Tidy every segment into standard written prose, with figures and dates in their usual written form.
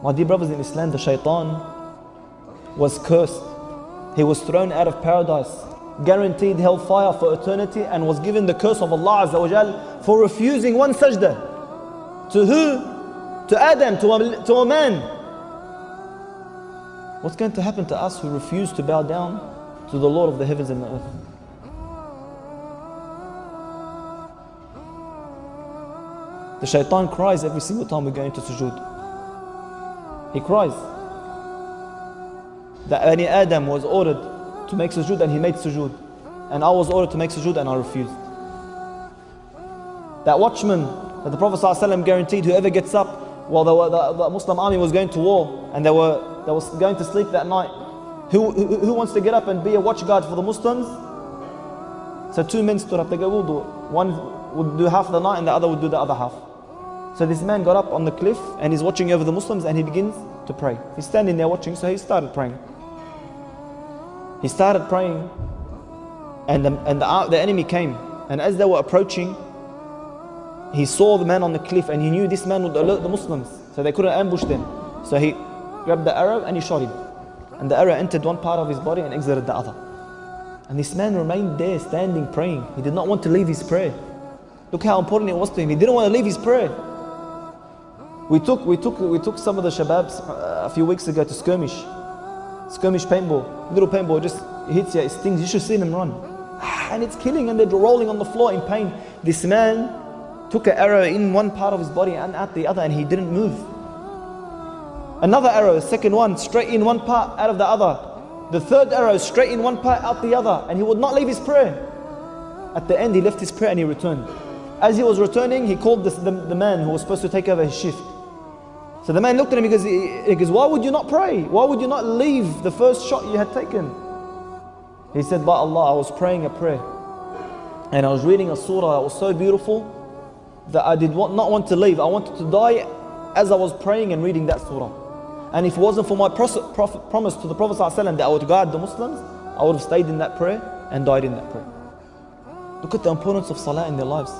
My dear brothers in Islam, the shaitan was cursed. He was thrown out of paradise, guaranteed hellfire for eternity, and was given the curse of Allah Azza wa Jal for refusing one sajda. To who? To Adam, to a man. What's going to happen to us who refuse to bow down to the Lord of the heavens and the earth? The shaitan cries every single time we go into sujood. He cries. That Adam was ordered to make sujood and he made sujood. And I was ordered to make sujood and I refused. That watchman that the Prophet ﷺ guaranteed, whoever gets up while the Muslim army was going to war and they was going to sleep that night, who wants to get up and be a watch guard for the Muslims? So two men stood up. They go, we'll do it. One would do half the night and the other would do the other half. So this man got up on the cliff and he's watching over the Muslims and he begins to pray. He's standing there watching, so he started praying. He started praying and the enemy came. And as they were approaching, he saw the man on the cliff and he knew this man would alert the Muslims, so they couldn't ambush them. So he grabbed the arrow and he shot him. And the arrow entered one part of his body and exited the other. And this man remained there standing praying. He did not want to leave his prayer. Look how important it was to him. He didn't want to leave his prayer. We took some of the shababs a few weeks ago to skirmish paintball. Little paintball just hits you, it stings. You should see them run. And it's killing and they're rolling on the floor in pain. This man took an arrow in one part of his body and out the other and he didn't move. Another arrow, the second one, straight in one part, out of the other. The third arrow, straight in one part, out the other. And he would not leave his prayer. At the end, he left his prayer and he returned. As he was returning, he called the man who was supposed to take over his shift. So the man looked at him, he goes, why would you not pray? Why would you not leave the first shot you had taken? He said, by Allah, I was praying a prayer. And I was reading a surah that was so beautiful that I did not want to leave. I wanted to die as I was praying and reading that surah. And if it wasn't for my promise to the Prophet ﷺ that I would guide the Muslims, I would have stayed in that prayer and died in that prayer. Look at the importance of salah in their lives.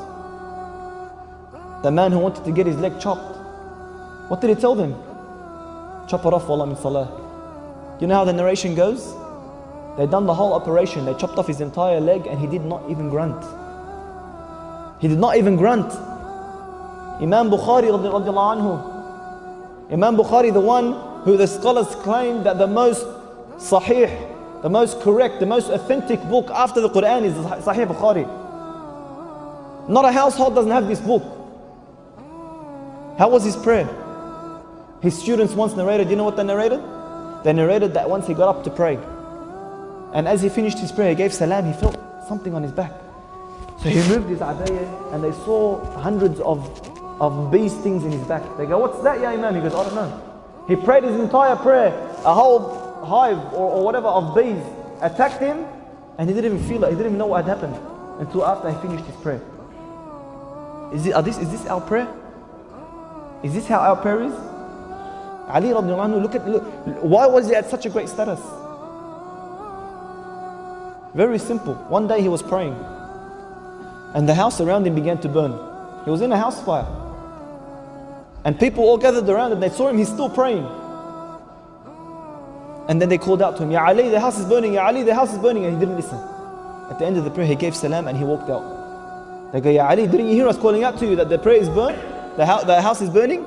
The man who wanted to get his leg chopped, what did he tell them? Chop it off, wallah min salah. You know how the narration goes? They done the whole operation. They chopped off his entire leg and he did not even grunt. He did not even grunt. Imam Bukhari radiallahu anhu. Imam Bukhari, the one who the scholars claim that the most sahih, the most correct, the most authentic book after the Quran is Sahih Bukhari. Not a household doesn't have this book. How was his prayer? His students once narrated, you know what they narrated? They narrated that once he got up to pray, and as he finished his prayer, he gave salam, he felt something on his back. So he moved his abaya and they saw hundreds of bee stings in his back. They go, what's that, ya Imam? He goes, I don't know. He prayed his entire prayer, a whole hive or whatever of bees attacked him and he didn't even feel it. He didn't even know what had happened until after he finished his prayer. Is this our prayer? Is this how our prayer is? Ali radiallahu anhu, look, why was he at such a great status? Very simple. One day he was praying and the house around him began to burn. He was in a house fire. And people all gathered around him. They saw him, he's still praying. And then they called out to him, Ya Ali, the house is burning, Ya Ali, the house is burning. And he didn't listen. At the end of the prayer, he gave salam and he walked out. They go, Ya Ali, didn't you hear us calling out to you that the prayer is burnt? The house is burning?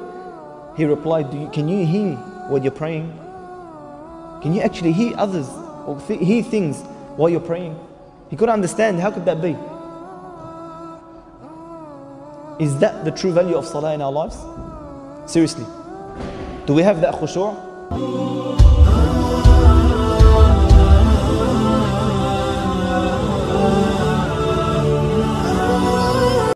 He replied, can you hear what you're praying? Can you actually hear others or hear things while you're praying? He couldn't understand. How could that be? Is that the true value of salah in our lives? Seriously, do we have that khushu'?